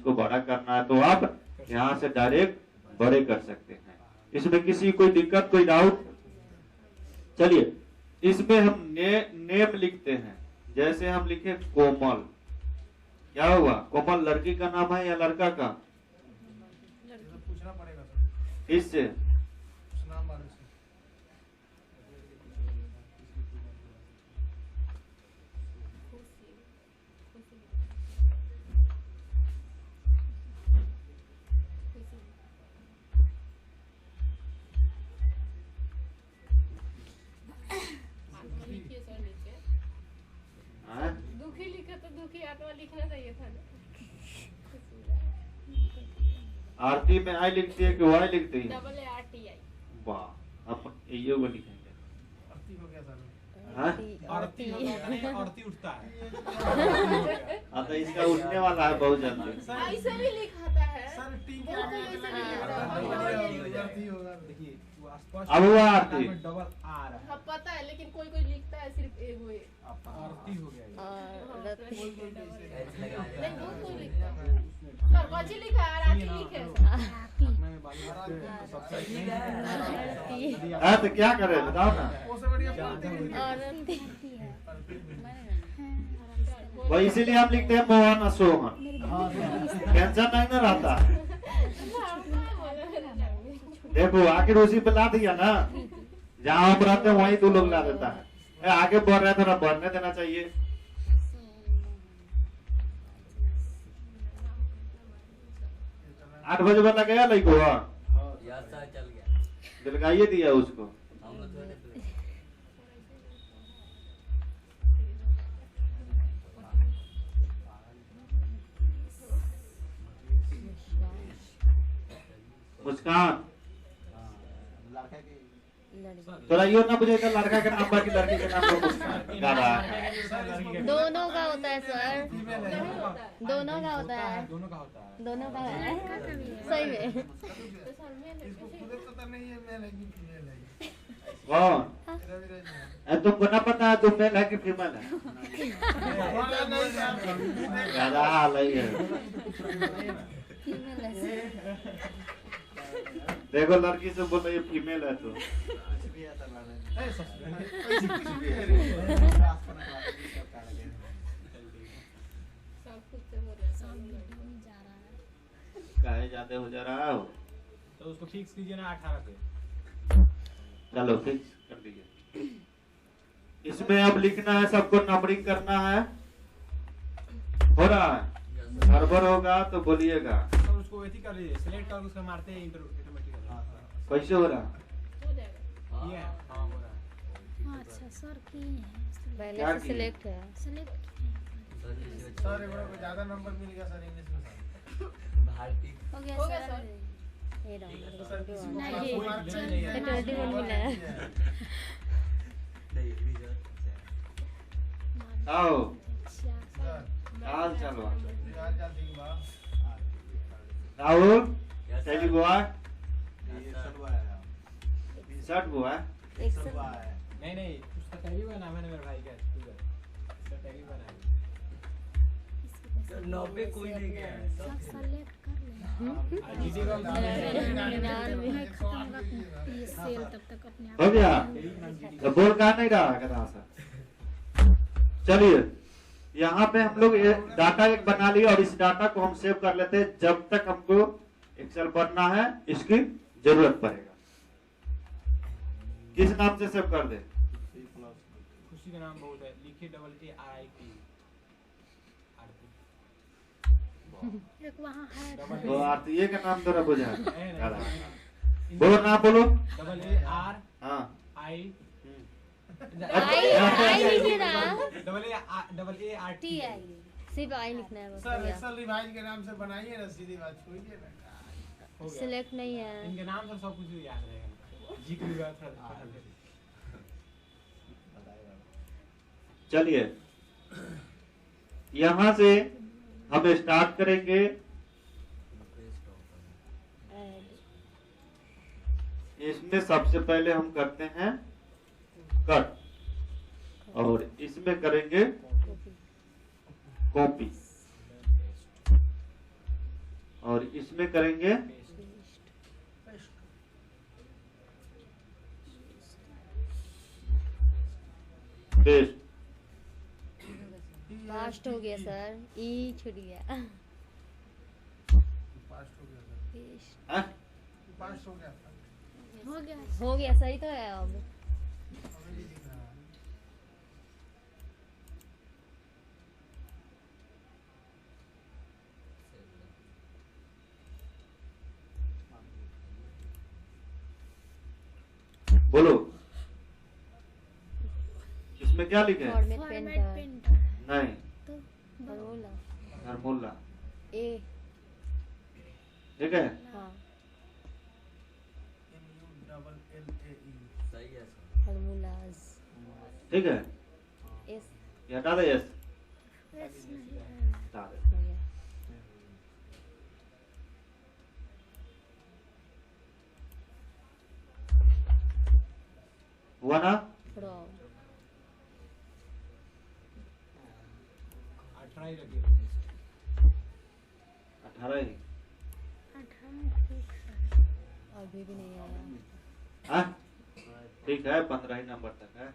इसको बड़ा करना है तो आप यहाँ से डायरेक्ट बड़े कर सकते हैं। इसमें किसी कोई दिक्कत, कोई डाउट? चलिए, इसमें हम नेम लिखते हैं। जैसे हम लिखे कोमल, क्या हुआ? कोमल लड़की का नाम है या लड़का का? पूछना पड़ेगा सर। इससे नाम वाले से। हाँ? दुखी लिखा तो दुखी आत्मा लिखना चाहिए था ना। आरती में आई लिखती है कि वाई लिखती है? Double ARTI। वाह, अब ये वो लिखेंगे। आरती हो गया सर। हाँ? आरती हो गया, नहीं आरती उठता है। तो इसका उठने वाला है बहुत जल्दी। ऐसे भी लिखाता है सर टी के बहुत आगे ऐसे भी लिखता है। आरती होगा, देखिए वो स्पष्ट अब हुआ आरती। डबल आर है। हाँ पता है, लेकिन कोई कोई लिखता है सिर्फ एक वो आरती हो गया ये। नहीं, बहुत कोई लिखता है। पर बच्ची लिखा है, आरती लिखे मैंने हाँ, तो क्या करे बताओ ना। उससे बढ़िया वो इसीलिए हम लिखते हैं मोहन और सोहन, टेंशन नहीं ना रहता। देखो आखिर उसी पे ला दिया ना, जहाँ हम रहते हैं वहीं तू लोग ला देता है। आगे बढ़ रहे थोड़ा बढ़ने देना चाहिए। आठ बजे वाला गया लड़को, चल गया, दिलगाइए दिया उसको। हम लोग थोड़े मुस्कान, थोड़ा यो ना बुझेगा लड़का के नाम बाकी लड़की के नाम पर मुस्कान गा रहा है। दोनों का होता है सर, दोनों का होता है, दोनों का होता है। दोनों का है सही में। इसको खुद पता नहीं है मेल है कि फीमेल है। कौन? तुमको ना पता है तुम मेल है कि फीमेल है? ज्यादा हाल है। फीमेल है। देखो लड़की से बोलो ये फीमेल है तो काहे ज्यादा हो जा रहा हो? तो उसको फिक्स कीजिए ना 18 पे। चलो फिक्स कर लीजिए। इसमें अब लिखना है, सबको नंबरिंग करना है। हो रहा है? गड़बड़ होगा तो बोलिएगा। तो उसको ऐसी कर लीजिए, सिलेक्ट कर उसको मारते हैं ऑटोमेटिकली। कैसे हो रहा? हो जाएगा। ये हां हो रहा है। हाँ अच्छा सर की है, पहले क्या से की? सिलेक्ट है। सेलेक्ट सर एक को ज्यादा नंबर मिल गया सर इंग्लिश में सर। भारती हो गया हो गया सर। सर। ये रहा। सर किसी को नहीं, ये मार्क्स चल नहीं है। 21 मिला है। नहीं रिजल्ट आओ सर हाल चलो। आज जा ठीक बा। Rahul Yes, sir. कैसी हुआ? ये सब आया। शर्ट हुआ? एक से नहीं नहीं उसका टैली बना है मेरे भाई का स्कूल उसका टैली बना है। 90 कोई नहीं गया है, सब सब सेलेक्ट कर ले। जीडी का ये सेल तब तक अपने आप हो गया? तो बोल कहा नहीं रहा कदा सा। चलिए यहाँ पे हम लोग डाटा एक बना लिया और इस डाटा को हम सेव कर लेते हैं जब तक हमको एक्सेल पढ़ना है इसकी जरूरत पड़ेगा। किस नाम से सेव कर दे? खुशी का नाम बहुत है, लिखिए ARIT आरती। एक वहाँ है तो आरती का नाम जरा बुझा। नहीं, बोलो नाम बोलो। AR हाँ I आई लिखिए ना। ART टी आई सिर्फ आई लिखना है बस। सर हो गया। एक्सेल रिवाइज के नाम से बनाइए ना, सीधी बात छोड़िए ना। हो गया। सिलेक्ट नहीं है। इनके नाम से सब कुछ याद रहेगा। जी की बात थोड़ा चलिए यहाँ से हम स्टार्ट करेंगे। इसमें सबसे पहले हम करते हैं कट और इसमें करेंगे कॉपी। और इसमें करेंगे पेस्ट। फास्ट हो गया सर, ई छूट गया। पास्ट हो गया सर, पेस्ट हाँ? पास्ट हो गया सर, हो गया हो गया, सही तो है अब। हमें नहीं दिख रहा है। बोलो इसमें क्या लिखे है? फॉर्मेट फॉर्मेट पेंटर, पेंटर है नहीं, तो फॉर्मूला फॉर्मूला। ए। ठीक है, हाँ, MULLAE सही है सर। फॉर्मूलाज। ठीक है, एस ये हटा दे, यस ऐसे नहीं है। हटा दे। हो गया। हुआ ना? फ्रॉम 18 ही रखिए। 18 ही। 18 ठीक है। अभी भी नहीं आया। हाँ? ठीक है, 15 ही नंबर तक है।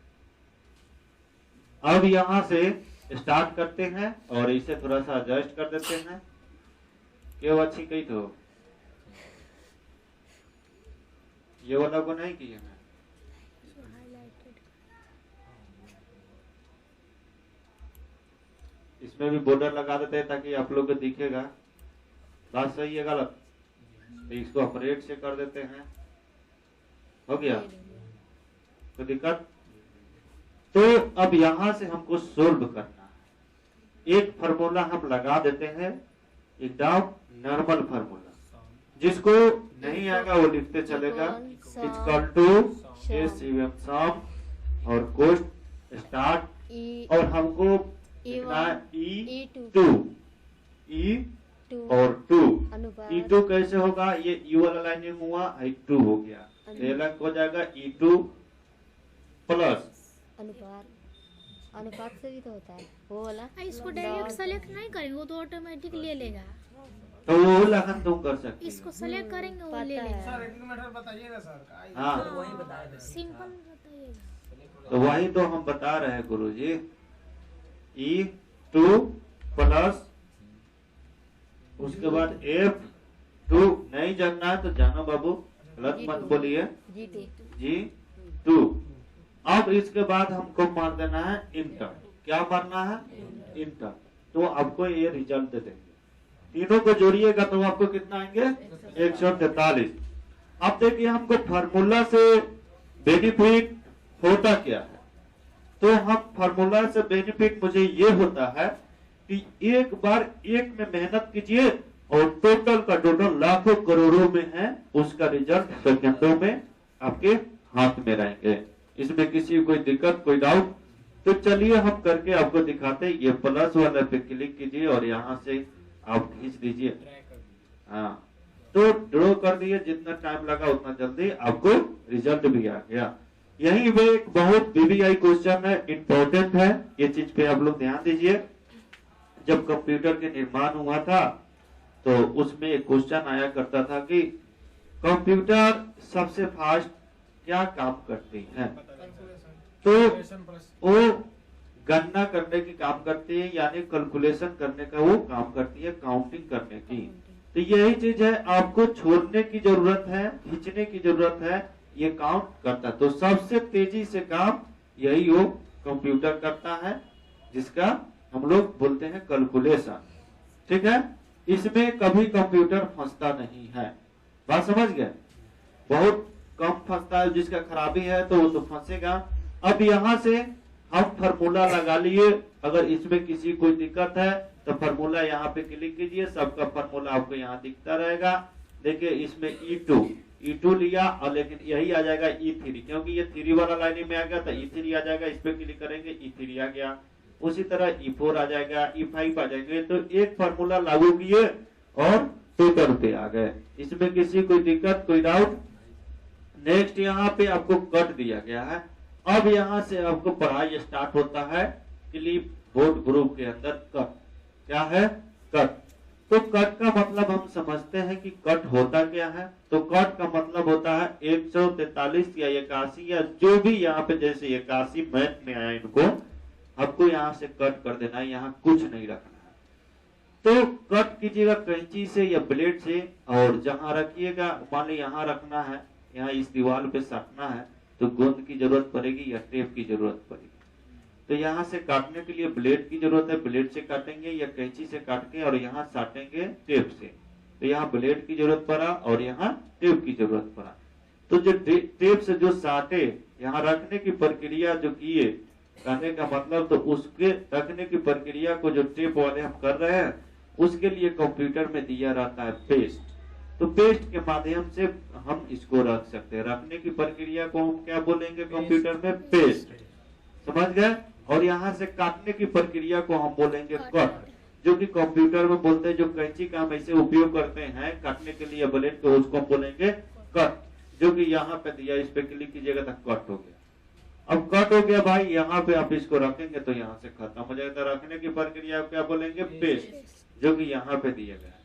अब यहाँ से स्टार्ट करते हैं और इसे थोड़ा सा एडजस्ट कर देते हैं। क्यों अच्छी कही तो ये वाला को नहीं किए हैं। इसको हाईलाइटेड इसमें भी बॉर्डर लगा देते हैं ताकि आप लोग को दिखेगा। बात सही है गलत? तो इसको ऑपरेट से कर देते हैं। हो गया? कोई दिक्कत? तो अब यहां से हमको सोल्व करना है। एक फार्मूला हम लगा देते हैं, एकदम नॉर्मल फार्मूला। जिसको नहीं आएगा वो लिखते चलेगा। इक्वल टू सम और कोस्ट स्टार्ट ई और हमको लिखना है ई E2 E टू और 2। अनुपात E2 कैसे होगा? ये U वाला लाइनिंग हुआ, I2 हो गया, ये अलग हो जाएगा E2 प्लस अनुपात, अनुपात से भी तो होता है वो वाला। इसको डायरेक्ट सेलेक्ट नहीं करेंगे वो तो ऑटोमेटिक ले लेगा। तो वो लगन तुम कर सकते इसको हो। सेलेक्ट करेंगे वो पता ले है। लेगा। सर एक मिनट बताइए ना सर का हाँ, सर वही बताया था। सिंपल बताइएगा। तो वही तो हम बता रहे हैं गुरुजी। E2 प्लस उसके बाद F2 नहीं जानना है तो जानो बाबू, गलत मत बोलिए। GT G2। अब इसके बाद हमको मार देना है इंटर। क्या मारना है? इंटर। तो आपको ये रिजल्ट दे देंगे। तीनों को जोड़िएगा तो आपको कितना आएंगे? 143। अब देखिए हमको फार्मूला से बेनिफिट होता क्या है। तो हम फार्मूला से बेनिफिट मुझे ये होता है कि एक बार एक में मेहनत कीजिए और टोटल का टोटल लाखों करोड़ों में है, उसका रिजल्ट सेकंडों में आपके हाथ में रहेंगे। इसमें किसी को कोई दिक्कत, कोई डाउट? तो चलिए हम करके आपको दिखाते हैं। ये प्लस वाले पे क्लिक कीजिए और यहाँ से आप खींच दीजिए। ड्रैग कर दीजिए। हाँ, तो ड्रॉ कर दिए। जितना टाइम लगा उतना जल्दी आपको रिजल्ट भी आ गया। यही वो एक बहुत बीबीआई क्वेश्चन है, इम्पोर्टेंट है, ये चीज पे आप लोग ध्यान दीजिए। जब कंप्यूटर के निर्माण हुआ था तो उसमें एक क्वेश्चन आया करता था कि कंप्यूटर सबसे फास्ट क्या काम करती है? तो कैलकुलेशन प्लस वो गणना करने की काम करती है, यानी कैलकुलेशन करने का वो काम करती है, काउंटिंग करने की। तो यही चीज है, आपको छोड़ने की जरूरत है, खींचने की जरूरत है, ये काउंट करता है। तो सबसे तेजी से काम यही वो कंप्यूटर करता है, जिसका हम लोग बोलते हैं कैलकुलेशन। ठीक है, इसमें कभी कंप्यूटर फंसता नहीं है। बात समझ गए? बहुत कम फंसता है। जिसका खराबी है तो वो तो फंसेगा। अब यहाँ से हम फार्मूला लगा लिए। अगर इसमें किसी कोई दिक्कत है तो फार्मूला यहाँ पे क्लिक कीजिए, सबका फार्मूला आपको यहाँ दिखता रहेगा। देखिए इसमें E2 लिया और लेकिन यही आ जाएगा E3, क्योंकि ये 3 वाला लाइन में आ गया था, E3 आ जाएगा। इस पे क्लिक करेंगे, E3 आ गया। उसी तरह E4 आ जाएगा, E5 आ जाएंगे। तो एक फार्मूला लागू किए और टोटल पे आ गए। इसमें किसी कोई दिक्कत, कोई डाउट? नेक्स्ट यहाँ पे आपको कट दिया गया है। अब यहाँ से आपको पढ़ाई स्टार्ट होता है क्लिप बोर्ड ग्रुप के अंदर। कट क्या है? कट। तो कट का मतलब हम समझते कि कट होता क्या है, तो कट का मतलब होता है 143 या 81 या जो भी यहाँ पे, जैसे 81 मैथ में आया इनको, आपको यहाँ से कट कर देना है, यहाँ कुछ नहीं रखना है। तो कट कीजिएगा कैंची से या ब्लेड से, और जहां रखिएगा, मान ली यहाँ रखना है, यहाँ इस दीवार पे साटना है, तो गोंद की जरूरत पड़ेगी या टेप की जरूरत पड़ेगी। तो यहाँ से काटने के लिए ब्लेड की जरूरत है, ब्लेड से काटेंगे या कैंची से काट के और यहाँ साटेंगे टेप से। तो यहाँ ब्लेड की जरूरत पड़ा और यहाँ टेप की जरूरत पड़ा। तो जो टेप से जो साटे, यहाँ रखने की प्रक्रिया जो किए, कहने का मतलब, तो उसके रखने की प्रक्रिया को जो टेप वाले हम कर रहे हैं, उसके लिए कंप्यूटर में दिया रहता है पेस्ट। तो पेस्ट के माध्यम से हम इसको रख सकते हैं। रखने की प्रक्रिया को हम क्या बोलेंगे कंप्यूटर में? पेस्ट। समझ गए? और यहाँ से काटने की प्रक्रिया को हम बोलेंगे कट, जो कि कंप्यूटर में बोलते हैं, जो कैंची का हम ऐसे उपयोग करते हैं काटने के लिए ब्लेड को, उसको हम बोलेंगे कट, जो कि यहाँ पे दिया, इस पे क्लिक कीजिएगा तो कट हो गया। अब कट हो गया भाई, यहाँ पे आप इसको रखेंगे तो यहाँ से खत्म हो जाएगा। रखने की प्रक्रिया क्या बोलेंगे? पेस्ट, जो कि यहाँ पे दिया गया है।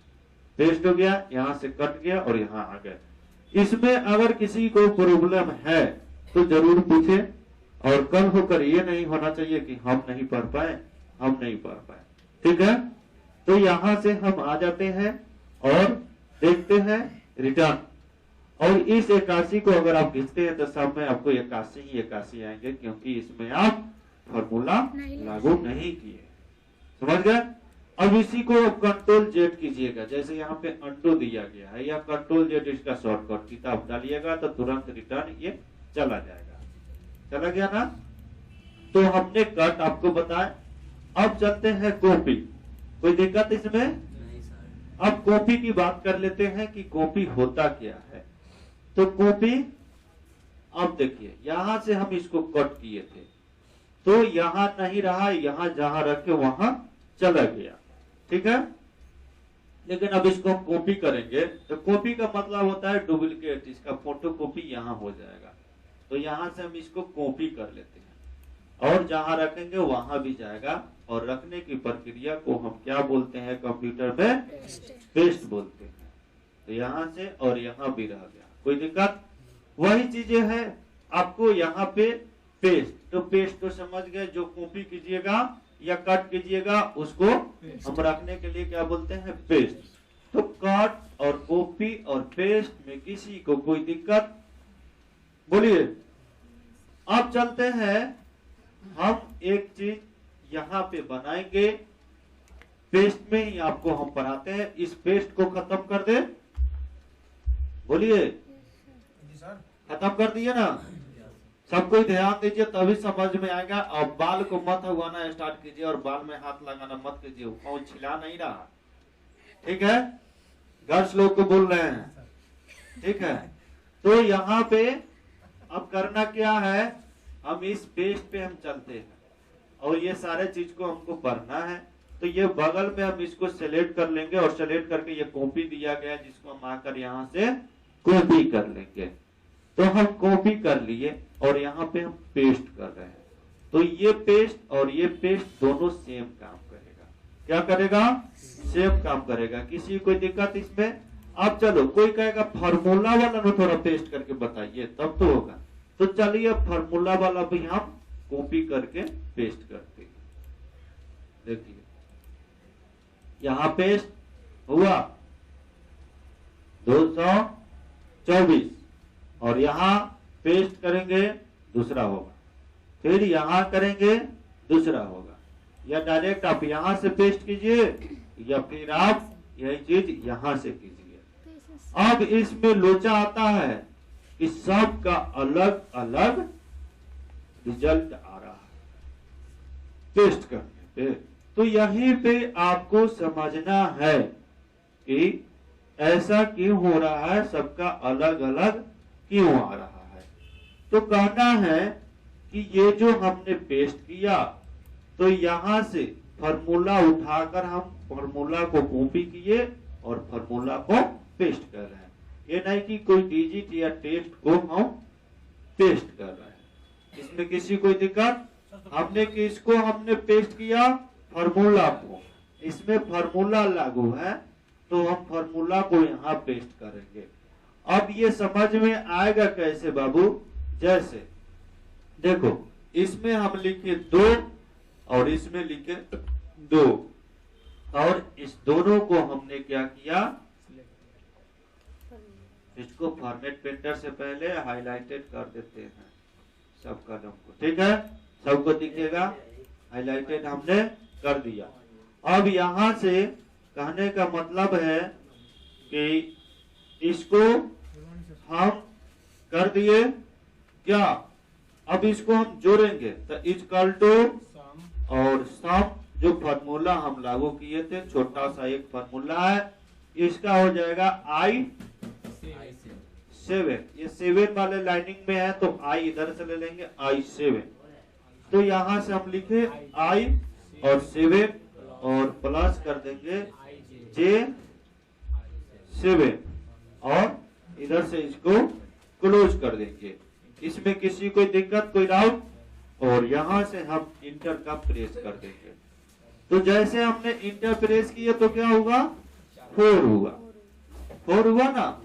पेस्ट हो गया, यहाँ से कट गया और यहाँ आ गया। इसमें अगर किसी को प्रॉब्लम है तो जरूर पूछे, और कल होकर ये नहीं होना चाहिए कि हम नहीं पढ़ पाए, हम नहीं पढ़ पाए। ठीक है? तो यहाँ से हम आ जाते हैं और देखते हैं रिटर्न, और इस 81 को अगर आप खींचते हैं तो सब में आपको 81 ही 81 आएंगे, क्योंकि इसमें आप फॉर्मूला लागू नहीं किए। समझ गए? अब इसी को कंट्रोल जेड कीजिएगा, जैसे यहाँ पे अंडो दिया गया है, या कंट्रोल जेड इसका शॉर्टकट किताब डालिएगा तो तुरंत रिटर्न ये चला जाएगा। चला गया ना? तो हमने कट आपको बताया। अब चलते हैं कॉपी। कोई दिक्कत इसमें? नहीं सर। अब कॉपी की बात कर लेते हैं कि कॉपी होता क्या है। तो कॉपी, अब देखिए यहां से हम इसको कट किए थे, तो यहां नहीं रहा, यहां जहां रखे वहां चला गया। ठीक है? लेकिन अब इसको हम कॉपी करेंगे, तो कॉपी का मतलब होता है डुप्लीकेट, इसका फोटो कॉपी यहाँ हो जाएगा। तो यहाँ से हम इसको कॉपी कर लेते हैं, और जहां रखेंगे वहां भी जाएगा, और रखने की प्रक्रिया को हम क्या बोलते हैं कंप्यूटर में? पेस्ट बोलते हैं। तो यहाँ से और यहाँ भी रह गया, कोई दिक्कत? वही चीजें है आपको यहाँ पे पेस्ट। तो पेस्ट तो समझ गए, जो कॉपी कीजिएगा या कट कीजिएगा उसको हम रखने के लिए क्या बोलते हैं? पेस्ट। तो कट और कॉपी और पेस्ट में किसी को कोई दिक्कत? बोलिए। अब चलते हैं, हम एक चीज यहाँ पे बनाएंगे, पेस्ट में ही आपको हम पढ़ाते हैं। इस पेस्ट को खत्म कर दे, बोलिए। जी सर। खत्म कर दिए ना? सबको ध्यान दीजिए, तभी समझ में आएगा। और बाल को मत उगाना स्टार्ट कीजिए, और बाल में हाथ लगाना मत कीजिए, वो छिला नहीं रहा। ठीक है? गर्ल्स लोग को बोल रहे हैं। ठीक है? तो यहाँ पे अब करना क्या है, हम इस पेस्ट पे हम चलते हैं, और ये सारे चीज को हमको पढ़ना है। तो ये बगल में हम इसको सेलेक्ट कर लेंगे, और सेलेक्ट करके ये कॉपी दिया गया है, जिसको हम आकर यहाँ से कॉपी कर लेंगे। तो हम कॉपी कर लिए, और यहाँ पे हम पेस्ट कर रहे हैं। तो ये पेस्ट और ये पेस्ट दोनों सेम काम करेगा। क्या करेगा? सेम काम करेगा। किसी कोई दिक्कत इसमें? अब चलो, कोई कहेगा फार्मूला वाला में थोड़ा पेस्ट करके बताइए, तब तो होगा। तो चलिए फार्मूला वाला भी हम कॉपी करके पेस्ट करते हैं। देखिए यहाँ पेस्ट हुआ 224, और यहाँ पेस्ट करेंगे दूसरा होगा, फिर यहाँ करेंगे दूसरा होगा, या डायरेक्ट आप यहाँ से पेस्ट कीजिए, या फिर आप यही चीज यहाँ से कीजिए। अब इसमें लोचा आता है कि सबका अलग अलग रिजल्ट आ रहा है पेस्ट करने पे। तो यहीं पे आपको समझना है कि ऐसा क्यों हो रहा है, सबका अलग अलग क्यों आ रहा है। तो कहना है कि ये जो हमने पेस्ट किया, तो यहाँ से फॉर्मूला उठाकर हम फॉर्मूला को कॉपी किए और फॉर्मूला को पेस्ट कर रहे हैं। ये नहीं कि कोई डिजिट या टेक्स्ट को हम पेस्ट कर रहे हैं। इसमें किसी कोई दिक्कत? हमने किसको हमने पेस्ट किया? फॉर्मूला को। इसमें फॉर्मूला लागू है, तो हम फॉर्मूला को यहाँ पेस्ट करेंगे। अब ये समझ में आएगा कैसे बाबू, जैसे देखो इसमें हम लिखे 2 और इसमें लिखे 2 और इस दोनों को हमने क्या किया, इसको फॉर्मेट पेंटर से पहले हाईलाइटेड कर देते हैं सब कलम को, ठीक है, सबको दिखेगा, हाईलाइटेड हमने कर दिया। अब यहां से कहने का मतलब है कि इसको हम कर दिए क्या, अब इसको हम जोड़ेंगे तो इक्वल टू और सम जो फॉर्मूला हम लागू किए थे, छोटा सा एक फॉर्मूला है, इसका हो जाएगा I7। ये 7 वाले लाइनिंग में है तो I इधर से ले लेंगे I7, तो यहां से हम लिखे I और 7 और प्लस कर देंगे J7 और इधर से इसको क्लोज कर देंगे। इसमें किसी कोई दिक्कत कोई डाउट, और यहां से हम इंटर का प्रेस कर देंगे। तो जैसे हमने इंटर प्रेस किया तो क्या होगा, 4 हुआ, 4 हुआ ना,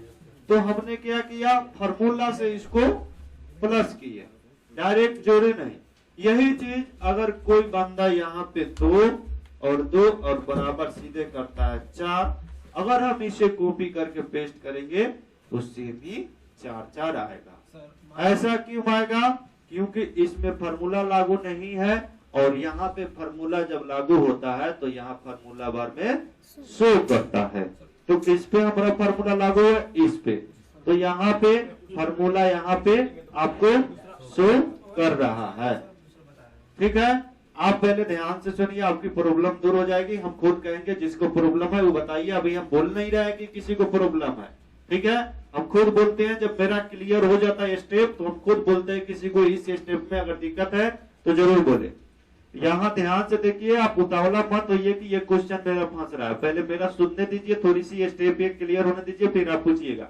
तो हमने क्या किया, फॉर्मूला से इसको प्लस किया, डायरेक्ट जोड़े नहीं। यही चीज अगर कोई बंदा यहाँ पे 2 और 2 और बराबर सीधे करता है 4, अगर हम इसे कॉपी करके पेस्ट करेंगे तो सेम ही 4 आएगा। ऐसा क्यों आएगा, क्योंकि इसमें फॉर्मूला लागू नहीं है, और यहाँ पे फॉर्मूला जब लागू होता है तो यहाँ फॉर्मूला बार में शो करता है। तो किस पे हमारा फॉर्मूला लागू है, इस पे, तो यहाँ पे फॉर्मूला यहाँ पे आपको शो कर रहा है, ठीक है। आप पहले ध्यान से सुनिए, आपकी प्रॉब्लम दूर हो जाएगी। हम खुद कहेंगे जिसको प्रॉब्लम है वो बताइए, अभी हम बोल नहीं रहे कि किसी को प्रॉब्लम है, ठीक है। हम खुद बोलते हैं, जब मेरा क्लियर हो जाता है स्टेप तो हम खुद बोलते हैं किसी को इस स्टेप में अगर दिक्कत है तो जरूर बोले। यहाँ ध्यान से देखिए, आप उतावला मत होइए कि ये क्वेश्चन मेरा फंस रहा है, पहले मेरा सुनने दीजिए, थोड़ी सी स्टेप ये क्लियर होने दीजिए, फिर आप पूछिएगा।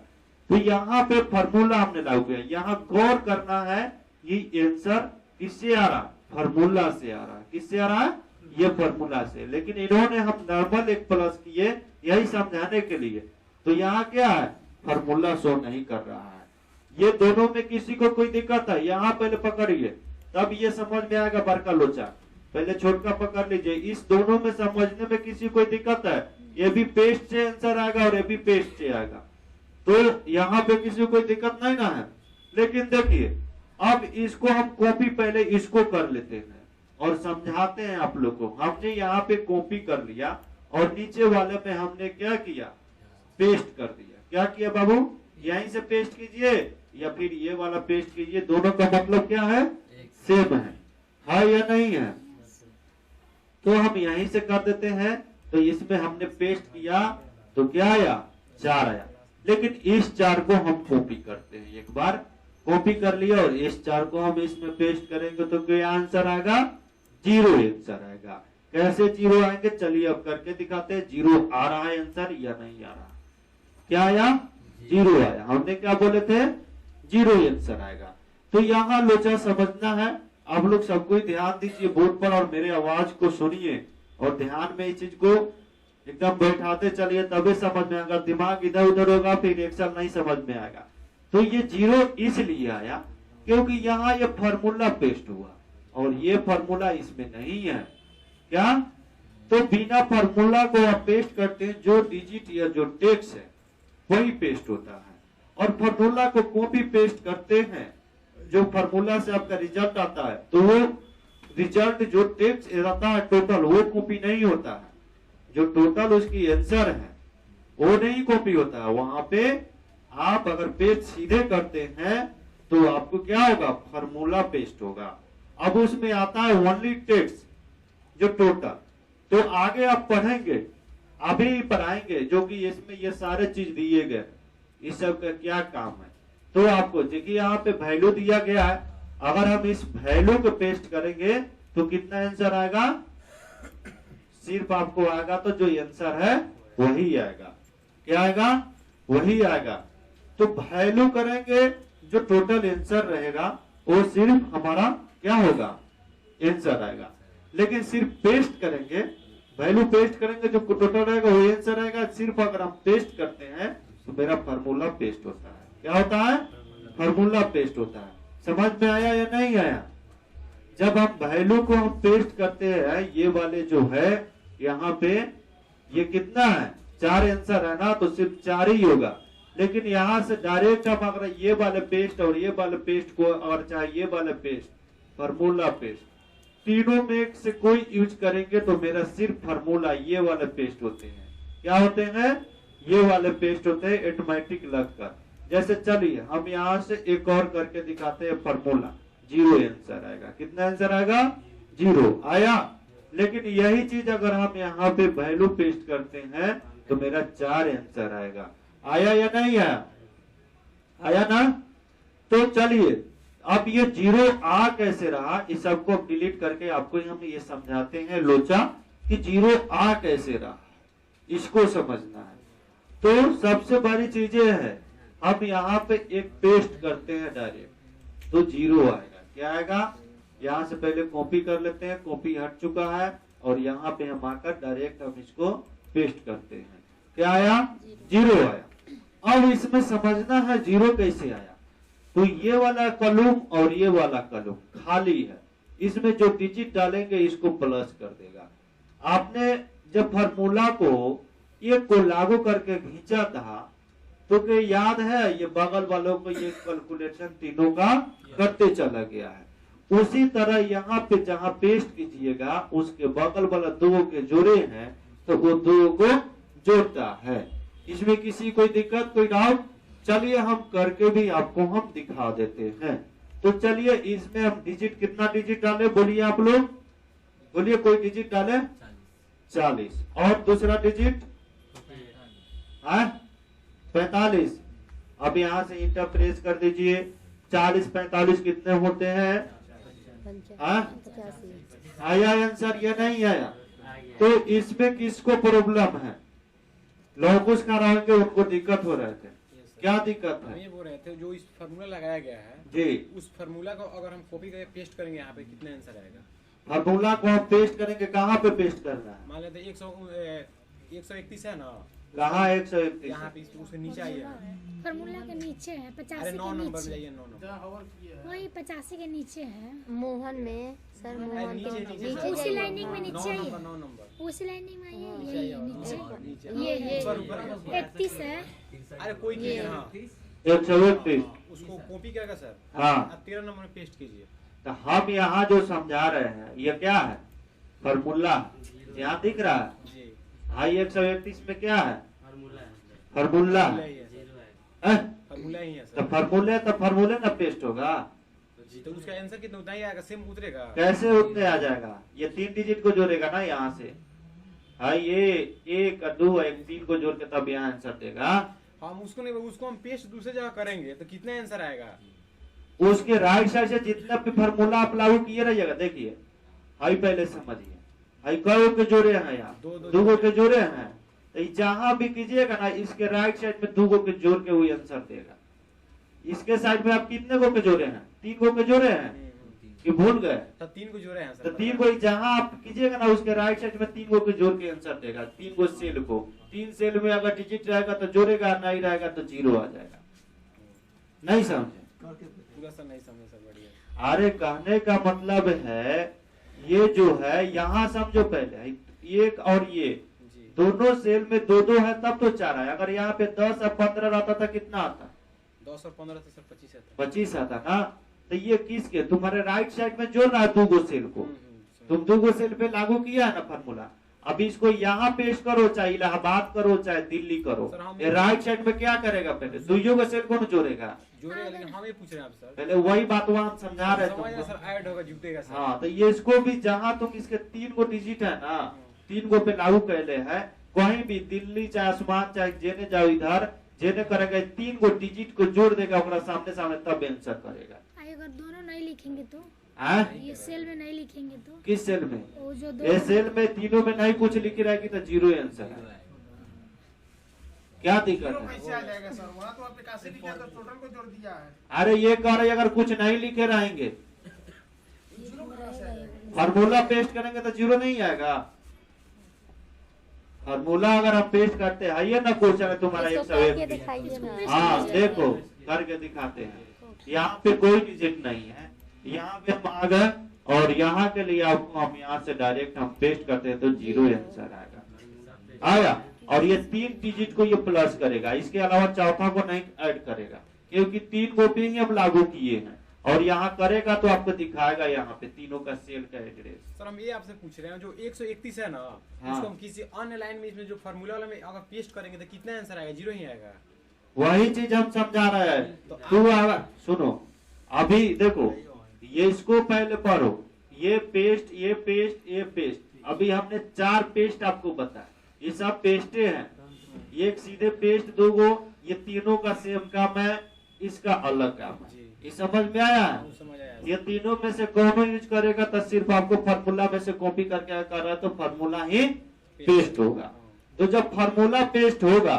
तो यहाँ पे फॉर्मूला हमने लागू किया, यहाँ गौर करना है ये आंसर किससे आ रहा, फॉर्मूला से आ रहा है। किससे आ रहा है, ये फॉर्मूला से, लेकिन इन्होंने हम नॉर्मल एक प्लस किए यही समझाने के लिए। तो यहाँ क्या है, फॉर्मूला शो नहीं कर रहा है। ये दोनों में किसी को कोई दिक्कत है, यहाँ पहले पकड़िए तब ये समझ में आएगा बड़का लोचा, पहले छोटका पकड़ लीजिए। इस दोनों में समझने में किसी कोई दिक्कत है, ये भी पेस्ट से आंसर आएगा और ये भी पेस्ट से आएगा, तो यहाँ पे किसी को कोई दिक्कत नहीं ना है। लेकिन देखिए अब इसको हम कॉपी पहले इसको कर लेते हैं और समझाते हैं आप लोग को। हमने यहाँ पे कॉपी कर लिया और नीचे वाले में हमने क्या किया, पेस्ट कर दिया। क्या किया बाबू, यहीं से पेस्ट कीजिए या फिर ये वाला पेस्ट कीजिए, दोनों का मतलब क्या है, सेम है या नहीं है। तो हम यहीं से कर देते हैं, तो इसमें हमने पेस्ट किया तो क्या आया, 4 आया। लेकिन इस 4 को हम कॉपी करते हैं, एक बार कॉपी कर लिया और इस 4 को हम इसमें पेस्ट करेंगे तो क्या आंसर आएगा, 0 आंसर आएगा। कैसे 0 आएंगे, चलिए अब करके दिखाते हैं। 0 आ रहा है आंसर या नहीं आ रहा, क्या आया, 0 आया। हमने क्या बोले थे, 0 आंसर आएगा। तो यहाँ लोचा समझना है, आप लोग सबको ध्यान दीजिए बोर्ड पर और मेरे आवाज को सुनिए और ध्यान में इस चीज को एकदम बैठाते चलिए, तभी समझ में आएगा। दिमाग इधर उधर होगा फिर एक्शन नहीं समझ में आएगा। तो ये 0 इसलिए आया क्योंकि यहाँ ये फॉर्मूला पेस्ट हुआ और ये फॉर्मूला इसमें नहीं है। क्या, तो बिना फॉर्मूला को आप पेस्ट करते हैं, जो डिजिट या जो टेक्स्ट है वही पेस्ट होता है, और फॉर्मूला को कॉपी पेस्ट करते हैं, जो फॉर्मूला से आपका रिजल्ट आता है तो वो रिजल्ट जो टेक्स्ट रहता है टोटल वो कॉपी नहीं होता है, जो टोटल उसकी आंसर है वो नहीं कॉपी होता है। वहां पे आप अगर पेज सीधे करते हैं तो आपको क्या होगा, फॉर्मूला पेस्ट होगा। अब उसमें आता है ओनली टेक्स्ट जो टोटल, तो आगे आप पढ़ेंगे, अभी पढ़ाएंगे जो कि इसमें ये सारे चीज दिए गए, इस सब का क्या काम है। तो आपको देखिए यहाँ पे वैल्यू दिया गया है, अगर हम इस वैल्यू को पेस्ट करेंगे तो कितना आंसर आएगा, सिर्फ आपको आएगा तो जो आंसर है वही आएगा। क्या आएगा, वही आएगा। तो वैल्यू करेंगे, जो टोटल आंसर रहेगा वो सिर्फ हमारा क्या होगा, आंसर आएगा। लेकिन सिर्फ पेस्ट करेंगे वैल्यू पेस्ट करेंगे जो टोटल रहेगा वही आंसर रहेगा। सिर्फ अगर हम पेस्ट करते हैं तो मेरा फार्मूला पेस्ट होता है। क्या होता है? फार्मूला पेस्ट होता है। समझ में आया या नहीं आया? जब हम वैल्यू को हम पेस्ट करते हैं, ये वाले जो है यहाँ पे ये कितना है? 4 आंसर है ना, तो सिर्फ 4 ही होगा। लेकिन यहाँ से डायरेक्ट हम अगर ये वाले पेस्ट और ये वाले पेस्ट को और चाहे ये वाले पेस्ट, फार्मूला पेस्ट, तीनों में से कोई यूज करेंगे तो मेरा सिर्फ फार्मूला ये वाले पेस्ट होते हैं। क्या होते हैं? ये वाले पेस्ट होते हैं ऑटोमेटिक लगकर। जैसे चलिए हम यहाँ से एक और करके दिखाते हैं फार्मूला। 0 आंसर आएगा। कितना आंसर आएगा? 0 आया। लेकिन यही चीज अगर हम यहाँ पे वैल्यू पेस्ट करते हैं तो मेरा 4 आंसर आएगा। आया या नहीं आया? आया ना? तो चलिए अब ये 0 आ कैसे रहा, इस सबको डिलीट करके आपको हम ये समझाते हैं लोचा कि 0 आ कैसे रहा, इसको समझना है। तो सबसे बड़ी चीजें है, हम यहाँ पे एक पेस्ट करते हैं डायरेक्ट तो 0 आएगा। क्या आएगा? यहाँ से पहले कॉपी कर लेते हैं, कॉपी हट चुका है और यहाँ पे हम आकर डायरेक्ट हम इसको पेस्ट करते हैं। क्या आया? 0 आया। अब इसमें समझना है 0 कैसे आया। तो ये वाला कॉलम और ये वाला कॉलम खाली है, इसमें जो डिजिट डालेंगे इसको प्लस कर देगा। आपने जब फार्मूला को एक को लागू करके खींचा था तो क्या याद है? ये बगल वालों को ये कैलकुलेशन तीनों का करते चला गया है। उसी तरह यहाँ पे जहाँ पेस्ट कीजिएगा उसके बगल वाला 2 के जोड़े हैं तो वो 2 को जोड़ता है। इसमें किसी कोई दिक्कत, कोई डाउट? चलिए हम करके भी आपको हम दिखा देते हैं। तो चलिए इसमें हम डिजिट, कितना डिजिट डाले बोलिए आप लोग? बोलिए कोई डिजिट डाले? 40। और दूसरा डिजिट 45। अब यहाँ से इंटर प्रेस कर दीजिए। 40 45 कितने होते हैं? आया आंसर या नहीं आया? तो इसमें किसको प्रॉब्लम है? लोग का रहेंगे उनको दिक्कत हो रहे थे। क्या दिक्कत हम है? ये बोल रहे थे जो इस फार्मूला लगाया गया है जी, उस फार्मूला को अगर हम कॉपी करके पेस्ट करेंगे यहाँ पे कितने आंसर आएगा? फार्मूला को हम पेस्ट करेंगे, कहाँ पे पेस्ट करना है? मान लेते 131 है ना, कहाँ 131? यहाँ पे उसके नीचे आइए। फार्मूला के नीचे है, 85 अरे 9 के नंबर में नीचे। जाइए, 9 नंबर। वही 85 के नीचे है। मोहन में सर, मोहन नीचे, के नीचे, नीचे उसी जाइए। लाइनिंग में नीचे आइए। 9 नंबर उसी लाइनिंग में आइए। नीचे यही आइए, नीचे नीचे। ये ऊपर 31 है। अरे कोई चीज हाँ 131। उसको कॉपी करेगा सर। हाँ। आप 13 नंबर में पेस्ट कीजिए। तो हम यहाँ जो समझा रहे हैं ये क्या है? फार्मूला। यहाँ दिख रहा है? जी हाई 131 में क्या है? फार्मूला है। फार्मूला। फार्मूला ही है सर। 0 है। फार्मूला ही है तो सर। फार्मूले ना पेस्ट होगा। जी तो उसका आंसर कितना उतना ही आएगा, सेम उतरेगा। कैसे उतने आ जाएगा? ये 3 डिजिट को जोड़ेगा ना यहाँ से। हाँ ये 1 2 1 3 को जोड़ के तब यहाँ आंसर देगा। हम उसको नहीं, उसको हम पेस्ट दूसरे जगह करेंगे तो कितने आंसर आएगा? उसके राइट साइड से जितना भी फार्मूला आप लागू किए रहिएगा, देखिए हाई पहले समझिए। हाई कई के जोड़े हैं यहाँ? 2 के जोड़े हैं। तो जहां भी कीजिएगा ना इसके राइट साइड में 2 के जोड़ के हुई आंसर देगा। इसके साइड में आप कितने को के जोड़े हैं? 3 के जोड़े हैं कि भूल गए? तो 3 को जोड़े हैं तो सर। 3 को जहां आप कीजिएगा ना उसके राइट साइड में 3 के जोड़ के आंसर देगा। 3 सेल को 3 सेल में अगर डिजिट रहेगा तो जोड़ेगा, नहीं रहेगा तो 0 आ जाएगा। नहीं समझे? पूरा सर नहीं समझे सर, बढ़िया। अरे कहने का मतलब है ये जो है यहाँ समझो पहले 1 और ये जी दोनों सेल में 2 है तब तो 4 है। अगर यहाँ पे 10 और 15 रहता था कितना आता? 10 और 15 तो सर 25 आता। 25 आता ना। तो ये किसके? तुम्हारे राइट साइड में जोड़ रहा है 2 सेल को। तुम 2 सेल पे लागू किया है ना फार्मूला। अब इसको यहाँ पेश करो, चाहे इलाहाबाद करो चाहे दिल्ली करो, ये राइट साइड में क्या करेगा? पहले 2 का सेल कौन जोड़ेगा? जोड़ेगा, लेकिन हम ये पूछ रहे हैं आप सर। पहले वही बात वहां हम समझा रहे समझ रहे थे। सर, ऐड होगा जुटेगा सर। हाँ तो ये इसको भी जहाँ तुम इसके 3 डिजिट है ना, 3 पे लागू कैले है, कहीं भी दिल्ली चाहे आसमान चाहे जेने जाओ इधर जेने करेगा 3 डिजिट को जोड़ देगा ओकरा सामने सामने तब आंसर करेगा। अगर दोनों नहीं लिखेंगे तो? हाँ? ये सेल में नहीं लिखेंगे तो? किस सेल में? वो जो ये सेल में तीनों में नहीं कुछ लिखी रहेगी तो 0 आंसर है। क्या दिक्कत है? कैसे आ जाएगा सर? वहाँ तो आपने कैसे किया तो टोटल को जोड़ दिया है। अरे ये कह रहे अगर कुछ नहीं लिखे रहेंगे फार्मूला पेस्ट करेंगे तो 0 नहीं आएगा। फार्मूला अगर हम पेस्ट करते हैं, आइए ना क्वेश्चन है तुम्हारा इसको 101 करके में। दिखाइए ना। हाँ देखो करके दिखाते हैं। यहाँ पे कोई डिजिट नहीं है, यहाँ पे हम आ गए और यहाँ के लिए आपको हम यहाँ से डायरेक्ट हम पेस्ट करते हैं तो 0 आंसर आएगा। और ये 3 डिजिट को ये प्लस करेगा, इसके अलावा चौथा को नहीं ऐड करेंगा, क्योंकि 3 कॉपी ही हम लागू किए हैं। और यहाँ करेगा तो आपको दिखाएगा यहाँ पे तीनों का सेल का एड्रेस। सर हम ये आपसे पूछ रहे हैं, जो 131 है ना, हाँ। उसको हम किसी अन्य लाइन में इसमें जो फार्मूला वाला में अगर पेस्ट करेंगे तो कितना आंसर आएगा? 0 ही आएगा। वही चीज हम समझा रहे हैं। तू अगर सुनो, अभी देखो ये इसको पहले पढ़ो, ये पेस्ट, ये पेस्ट, ये पेस्ट। अभी हमने 4 पेस्ट आपको बताया, ये सब पेस्टे हैं। एक सीधे पेस्ट दोगो, ये तीनों का सेम काम है, इसका अलग काम है। ये समझ में आया है? समझ आया। ये तीनों में से कौन यूज करेगा तो सिर्फ आपको फार्मूला में से कॉपी करके कर रहा है तो फार्मूला ही पेस्ट होगा। तो जब फार्मूला पेस्ट होगा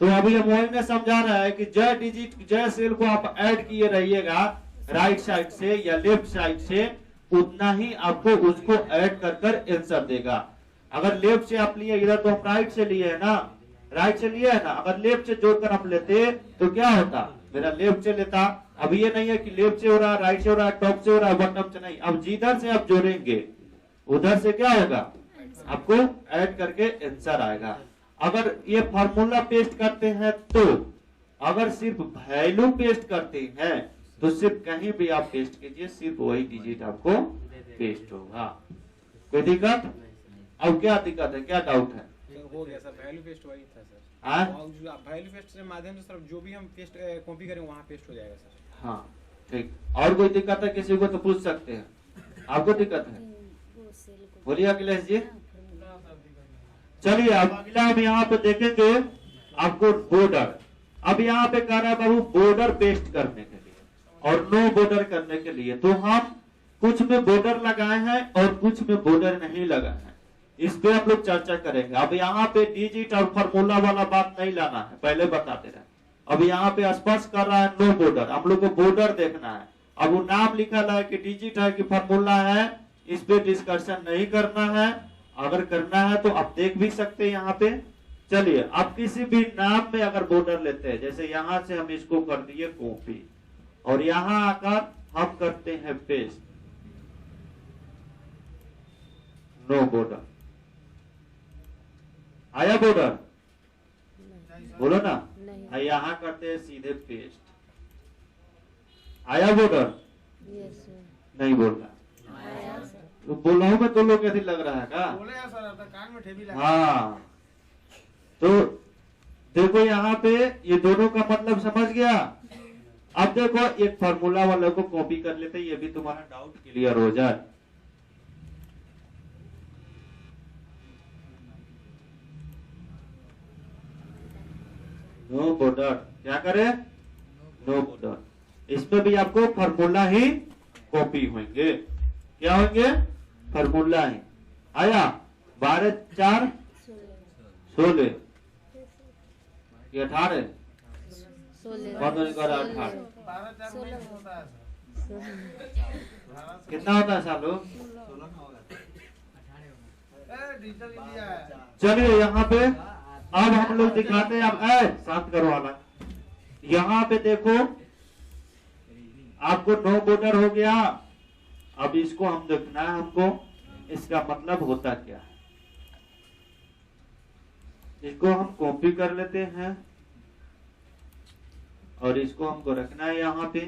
तो अभी हम वही में समझा रहा है कि जय डिजिट, जय सेल को आप ऐड किए रहिएगा राइट साइड से या लेफ्ट साइड से, उतना ही आपको उसको ऐड कर कर आंसर देगा। अगर लेफ्ट से आप लिए, इधर तो हम राइट से लिए है ना, राइट से लिए है ना, अगर लेफ्ट से जोड़कर आप लेते तो क्या होता, मेरा लेफ्ट से लेता। अब ये नहीं है कि लेफ्ट से हो रहा है, राइट से हो रहा है, टॉप से हो रहा है, बॉटम से नहीं। अब जिधर से आप जोड़ेंगे उधर से क्या होगा, आपको ऐड करके आंसर आएगा। अगर ये फार्मूला पेस्ट करते हैं तो, अगर सिर्फ वैल्यू पेस्ट करते हैं तो सिर्फ कहीं भी आप पेस्ट कीजिए, सिर्फ वही डिजिट आपको पेस्ट होगा। कोई दिक्कत? अब क्या दिक्कत है, क्या डाउट है? हो गया सर, वैल्यू पेस्ट वही था सर। हाँ? वैल्यू पेस्ट के माध्यम से सर जो भी हम पेस्ट कॉपी करें वहाँ पेस्ट हो जाएगा सर। हाँ ठीक। और कोई दिक्कत है किसी को तो पूछ सकते हैं। आपको दिक्कत है? बोलिए अखिलेश जी। चलिए अब अगला हम यहाँ पे देखेंगे आपको बॉर्डर। अब यहाँ पे कह रहा है बाबू बॉर्डर पेस्ट करने के लिए और नो बॉर्डर करने के लिए, तो हम कुछ में बॉर्डर लगाए हैं और कुछ में बॉर्डर नहीं लगाए हैं। इस पे हम लोग चर्चा करेंगे। अब यहाँ पे डिजिट और फार्मूला वाला बात नहीं लाना है, पहले बताते रहे। अब यहाँ पे स्पष्ट कर रहा है नो बॉर्डर, हम लोग को बॉर्डर देखना है। अब वो नाम लिखा है कि डिजिट है कि फार्मूला है, इस पे डिस्कशन नहीं करना है। अगर करना है तो आप देख भी सकते हैं यहाँ पे। चलिए आप किसी भी नाम में अगर बॉर्डर लेते हैं, जैसे यहाँ से हम इसको कर दिए कॉपी और यहाँ आकर हम करते हैं पेस्ट, नो बॉर्डर। आया बॉर्डर? बोलो ना। यहाँ करते हैं सीधे पेस्ट, आया बॉर्डर? नहीं बोल रहा तो बोल रहा हूँ मैं, तो लोग कैसे लग रहा है का? बोले यार सर, आपका कान में ठेभी लगा। हाँ तो देखो यहाँ पे ये दोनों का मतलब समझ गया। अब देखो एक फार्मूला वाले को कॉपी कर लेते, ये भी तुम्हारा डाउट क्लियर हो जाए। नो बॉर्डर, क्या करे? No border. इसमें भी आपको फार्मूला ही कॉपी होंगे। क्या होंगे? फार्मूला ही। आया 12 4 16 ये 18 18 12 4 नहीं होता है सर। कितना होता है सालों? डिजिटल इंडिया है। चलिए यहाँ पे अब हम लोग दिखाते हैं। अब शांत करो वाला, यहाँ पे देखो आपको नो बॉर्डर हो गया। अब इसको हम देखना है, हमको इसका मतलब होता क्या है। इसको हम कॉपी कर लेते हैं और इसको हमको रखना है यहाँ पे,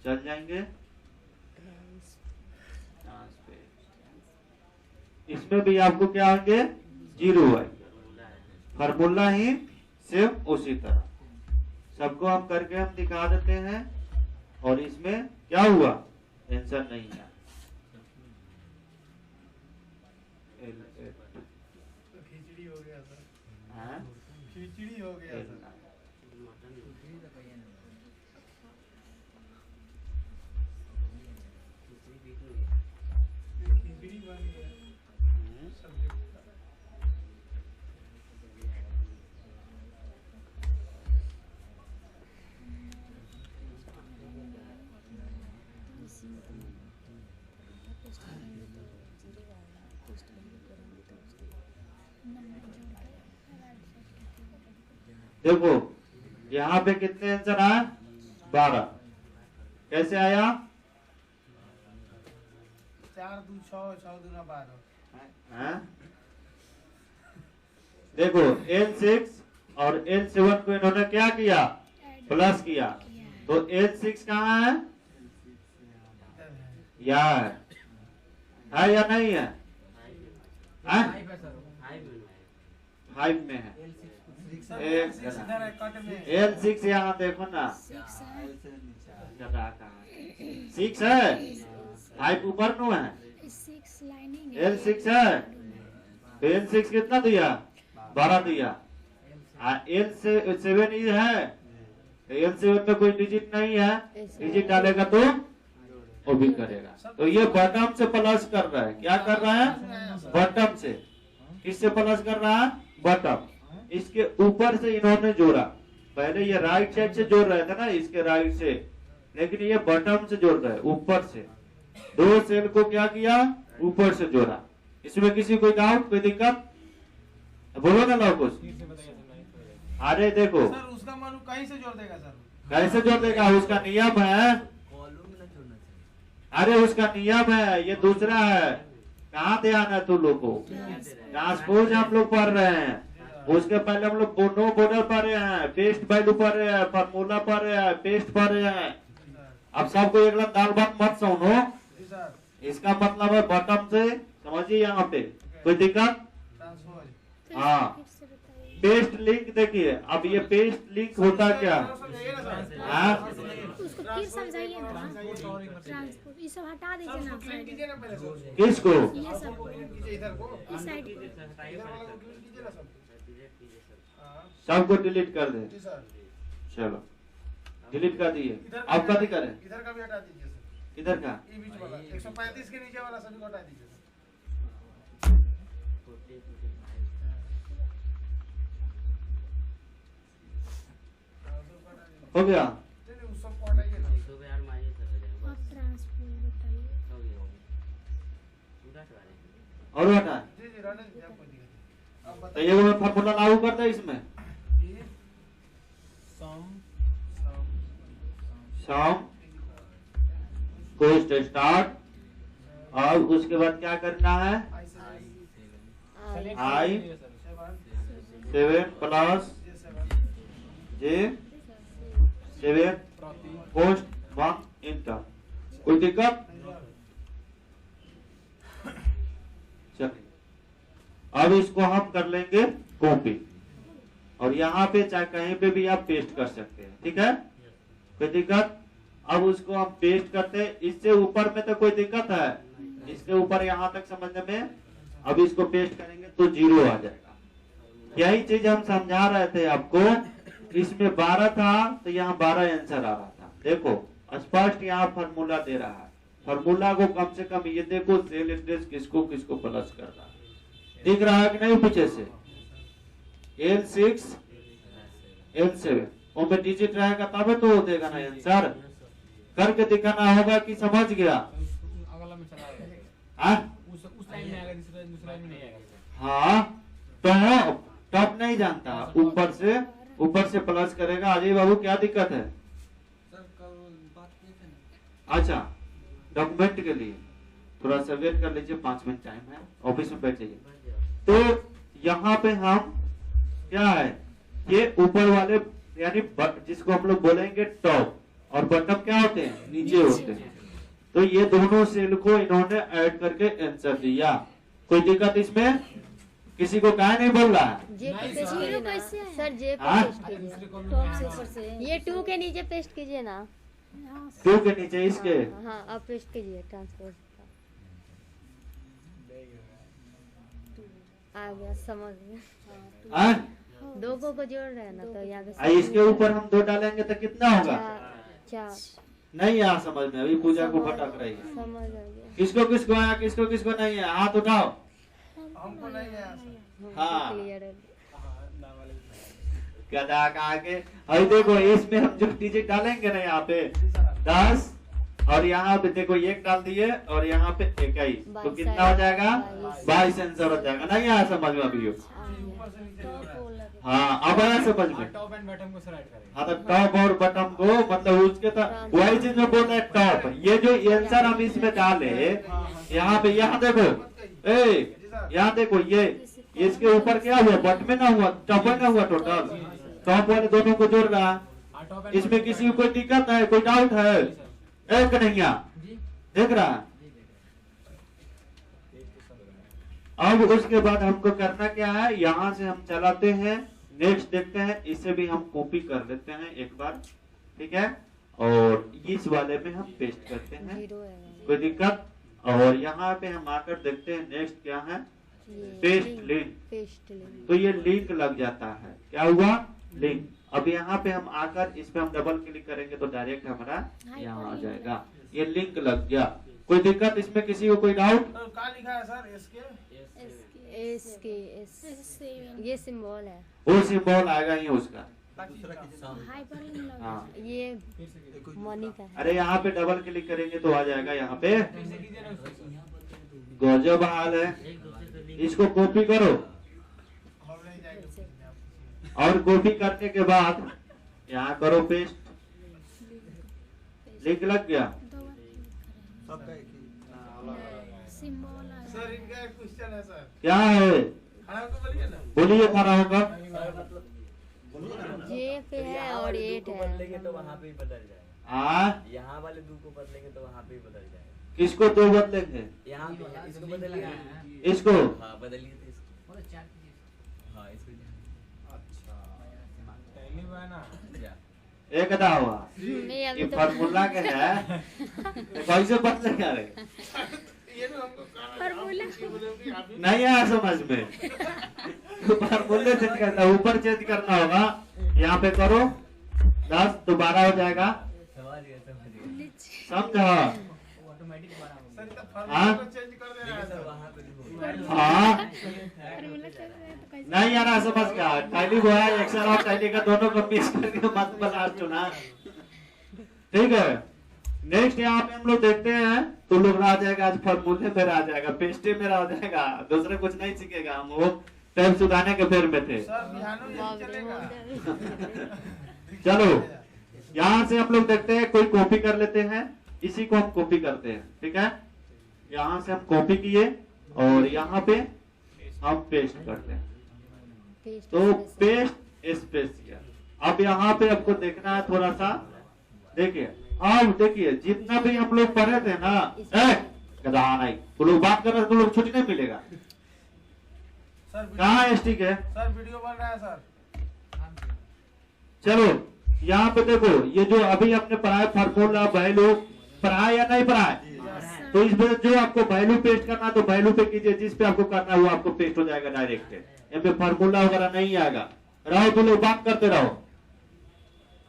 चल जाएंगे। इसमें भी आपको क्या होंगे? 0 आएंगे। फार्मूला ही सेम उसी तरह सबको हम करके हम दिखा देते हैं। और इसमें क्या हुआ? आंसर नहीं है। खिचड़ी हो गया सर, हाँ? खिचड़ी हो गया सर। खिचड़ी बन गया सब्जेक्ट का। नंबर देखो यहाँ पे कितने आंसर आए? 12। कैसे आया? 4 2 6 6 2 12। हैं? देखो L6 और L7 को इन्होंने क्या किया? प्लस किया। तो L6 कहाँ है? यहाँ है या नहीं है? हैं? 5 में है। इधर है कट में। L6 यहाँ देखो ना, 6 है, 5 ऊपर नो है, 6 लाइनिंग L6 है, तो L6 कितना दिया? 12 दिया। L7 ही है, L7 में कोई डिजिट नहीं है, डिजिट डालेगा तो वो भी करेगा। तो ये बॉटम से प्लस कर रहा है। क्या कर रहा है? बॉटम से। किससे प्लस कर रहा है? बॉटम। इसके ऊपर से इन्होंने जोड़ा। पहले ये राइट साइड से जोड़ रहे थे ना, इसके राइट से, लेकिन ये बॉटम से जोड़ रहे हैं, ऊपर से। 2 सेल को क्या किया? ऊपर से जोड़ा। इसमें किसी कोई डाउट, कोई दिक्कत? बोलो ना लोग कुछ। फिर से बताइए सर, नहीं तो अरे देखो सर उसका मालूम कहीं से जोड़ देगा सर। कैसे जोड़ देगा? उसका नियम है। कॉलम में ना जोड़ना चाहिए। अरे उसका नियम है, ये दूसरा है। कहाँ ध्यान है तुम लोग को? ट्रांसपोज हम लोग पढ़ रहे हैं। उसके पहले हम लोग नो बॉर्डर पढ़ रहे हैं, पेस्ट वैल्यू पढ़ रहे हैं, फार्मूला पढ़ रहे हैं, पेस्ट पढ़ रहे हैं। अब सबको एक दाल भात मत सुनो। जी सर। इसका मतलब है बॉटम से, समझिए यहाँ पे कोई दिक्कत? ट्रांसपोज। हाँ। फिर से बताइए। पेस्ट लिंक देखिए, अब ये पेस्ट लिंक होता क्या? समझाइए ना सर। हाँ? उसको फिर समझाइए ना। ट्रांसपोर्ट ये सब हटा दीजिए ना क्लीन कीजिए ना पहले सर। किसको? ये सब क्लीन कीजिए इधर को। इस साइड को। इधर वाला को क्लीन कीजिए ना सर। हाँ। सबको डिलीट कर दे। जी सर। चलो डिलीट कर दिए। इधर अब कभी करें? इधर का भी हटा दीजिए सर। इधर का? ये बीच वाला 135 के नीचे वाला सभी को हटा दीजिए सर। हो गया? नहीं, नहीं, उस सबको हटाइए ना। अब ट्रांसपोर्ट बताइए। और हटा। जी जी रहने दीजिए, आप कोई दिक्कत नहीं। अब तो बताइए। ये फार्मूला लागू करता है इसमें। ये सम शाम पोस्ट स्टार्ट और उसके बाद क्या करना है? आई से सेलेक्ट आई। कीजिए सर। 7 प्लस जे 7 J 7 प्रति पोस्ट 1 इंटर। कोई दिक्कत? चलिए अब इसको हम कर लेंगे कॉपी, और यहाँ पे चाहे कहीं पे भी आप पेस्ट कर सकते हैं। ठीक है, कोई दिक्कत? अब उसको हम पेस्ट करते हैं। इससे ऊपर में तो कोई दिक्कत है? इसके ऊपर यहाँ तक समझने में। अब इसको पेस्ट करेंगे तो 0 आ जाएगा। यही चीज हम समझा रहे थे आपको। इसमें 12 था तो यहाँ 12 आंसर आ रहा था। देखो स्पष्ट यहाँ फार्मूला दे रहा है। फार्मूला को कम से कम ये देखो, सेल एड्रेस किसको किसको प्लस कर रहा है, दिख रहा है कि नहीं? पीछे से L6 L7 उनमें डिजिट रहेगा तब तो वो देगा ना आंसर। करके दिखाना होगा कि समझ गया? अगला में चला जाएगा। हाँ उस लाइन में आएगा, दूसरा दूसरा लाइन में नहीं आएगा सर। हाँ, तो टॉप नहीं जानता, ऊपर से प्लस करेगा। अजय बाबू क्या दिक्कत है? सर कल बात किए थे ना। अच्छा, डॉक्यूमेंट के लिए थोड़ा सा वेट कर लीजिए, 5 मिनट टाइम है, ऑफिस में बैठ जाइए। तो यहाँ पे हम क्या है, ये ऊपर वाले यानी जिसको हम लोग बोलेंगे टॉप, और बॉटम क्या होते हैं? नीचे होते हैं। तो ये दोनों सेल को इन्होंने ऐड करके आंसर दिया। कोई दिक्कत इसमें? किसी को क्या नहीं बोल रहा है? जे पे पेस्ट कीजिए ना सर, जे पे हाँ? पेस्ट कीजिए टॉप से ऊपर से। ये 2 के नीचे पेस्ट कीजिए ना। यहाँ से 2 के नीचे इसके। हाँ अब पेस्ट कीजिए ट्रांसपोर्ट। आ गया, समझ गया। हाँ? 2 को जोड़ रहे हैं ना, तो यहाँ पे इसके ऊपर हम 2 डालेंगे तो कितना होगा? 4 नहीं यहाँ समझ में, अभी पूजा को भटक रही है। समझ आ गया। किसको किसको आया, किसको किसको नहीं है? हाथ उठाओ। हमको नहीं है सर। हाँ। क्लियर है। हाँ, ना वाले गधा का आगे। अभी देखो इसमें हम जो डिजिट डालेंगे ना, यहाँ पे 10 और यहाँ पे देखो 1 डाल दिए और यहाँ पे 21, तो कितना हो जाएगा? 22 आंसर हो जाएगा ना। यहाँ समझ में अभी आ गया। ऊपर से नीचे टॉप हो रहा है। वो लगे। हाँ अब आया समझ में। टॉप एंड बॉटम को सेलेक्ट करेंगे। हाँ तो टॉप और बटन को मतलब उसके वही चीज में बोल रहे हैं टॉप। ये जो आंसर हम इसमें डाले यहाँ पे, यहाँ देखो यहाँ देखो ये इसके ऊपर क्या हुआ, बट में ना हुआ, टॉप में ना हुआ, टोटल टॉप वाले दोनों को जोड़ रहा है। हाँ, टॉप एंड इसमें किसी को कोई दिक्कत है, कोई डाउट है? एक कन्हैया देख रहा है। अब उसके बाद हमको करना क्या है, यहाँ से हम चलाते हैं, नेक्स्ट देखते हैं, इसे भी हम कॉपी कर लेते हैं एक बार, ठीक है। और इस वाले में हम पेस्ट करते हैं, 0 है। कोई दिक्कत। और यहाँ पे हम आकर देखते हैं नेक्स्ट क्या है, पेस्ट लिंक। Paste link. तो ये लिंक लग जाता है, क्या हुआ, लिंक। अब यहाँ पे हम आकर इस पे हम डबल क्लिक करेंगे तो डायरेक्ट हमारा यहाँ आ जाएगा, ये लिंक लग गया। कोई दिक्कत इसमें, किसी को कोई डाउट? तो क्या लिखा है सर इसके? एस ये सिंबल है। वो सिंबल आएगा ही उसका। हाइपरलिंक लगा। हाँ ये फिर से कीजिए। मनी का है। अरे यहाँ पे डबल क्लिक करेंगे तो आ जाएगा यहाँ पे। फिर से कीजिए ना उसको। गजब हाल है, इसको कॉपी करो और नहीं जाएगा। और कॉपी करने के बाद यहाँ करो पेस्ट, लिंक लग गया। दो बार सिंबल आ सर इनका एक क्वेश्चन है सर, क्या है, खड़ा होकर बोलिए ना। बोलिए खड़ा होगा। जे पे है और 8 है। बदलेंगे तो वहाँ पे ही बदल जाएगा। यहाँ वाले 2 को बदलेंगे तो वहाँ पे ही बदल जाएगा। किसको दो बदलेंगे? यहाँ पे इसको बदलिए। इसको हाँ बदलिए तो इसको। हाँ इसको पहली बार ना जा। एक अदा हुआ, मैं अभी ये तो फार्मूला के है, कैसे बदलेगा रे? ये भी हमको फार्मूला नहीं आया समझ में। फार्मूले चेंज करना, ऊपर चेंज करना होगा, यहाँ पे करो 10, दोबारा हो जाएगा, समझ गया। समझा? ऑटोमेटिक बना होगा। सर इतना हाँ? फार्मूला को चेंज कर दे रहा है सर। वहाँ पे भी होगा। हाँ फार्मूला चल रहा है तो कैसे? नहीं यार समझ गया, टैली वो है, एक्सेल और टैली का दोनों को मिक्स करके मत बना चुना, ठीक है। नेक्स्ट यहाँ पे हम लोग देखते हैं तो लोग आ जाएगा, आज फॉर्मूले में आ जाएगा, पेस्टे में आ जाएगा, दूसरे कुछ नहीं सीखेगा। हम वो टाइम सुधारने के फेर में थे। सर बिहानो ये बाप रे, चलेगा। चलो यहाँ से हम लोग देखते हैं, कोई कॉपी कर लेते हैं, इसी को हम कॉपी करते हैं, ठीक है। यहाँ से हम कॉपी किए और यहाँ पे हम पेस्ट करते हैं, पेस्ट तो पेस्ट स्पेसियल। अब यहाँ पे आपको देखना है थोड़ा सा, देखिए अब देखिए जितना भी हम लोग पढ़े थे ना, गधा नहीं, तो लोग बात कर रहे थे तो लोग छुट्टी नहीं मिलेगा। सर कहाँ है स्टिक है? सर वीडियो बन रहा है सर। चलो यहाँ पे देखो, ये जो अभी आपने पढ़ा है फार्मूला वैल्यू, पढ़ा है या नहीं पढ़ा है? तो इस वजह जो आपको वैल्यू पेस्ट करना है तो वैल्यू पे कीजिए, जिस पे आपको करना है वो आपको पेस्ट हो जाएगा डायरेक्ट। यहाँ पे फार्मूला वगैरह नहीं आएगा, रहो तो लोग बात करते रहो।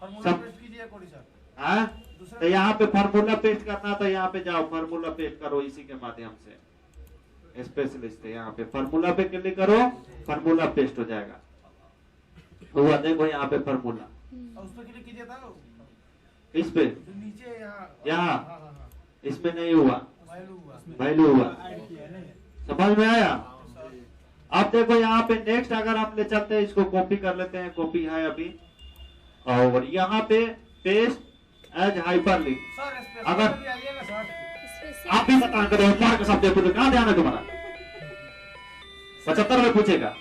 फार्मूला सब- पेस्ट कीजिए कोडी सर। हाँ तो यहाँ पे फार्मूला पेस्ट करना तो यहाँ पे जाओ, फार्मूला पेस्ट करो इसी के माध्यम से, स्पेशलिस्ट है यहाँ पे, फार्मूला पे क्लिक करो, फार्मूला पेस्ट हो जाएगा। हुआ देखो यहाँ पे फार्मूला, और उस पर क्लिक कीजिए था, इस पे जो नीचे यहाँ। यहाँ हाँ हाँ हाँ इसमें नहीं हुआ, वैल्यू हुआ। वैल्यू हुआ, ऐड किया है ना। समझ में आया? अब देखो यहाँ पे नेक्स्ट अगर हम ले चलते हैं, इसको कॉपी कर लेते हैं, कॉपी है अभी, और यहाँ पे paste as hyperlink. Sir special अगर- भी आइए ना सर। आप भी बता करो, मार्क शब्द कहाँ ध्यान है तुम्हारा? 75 में पूछेगा।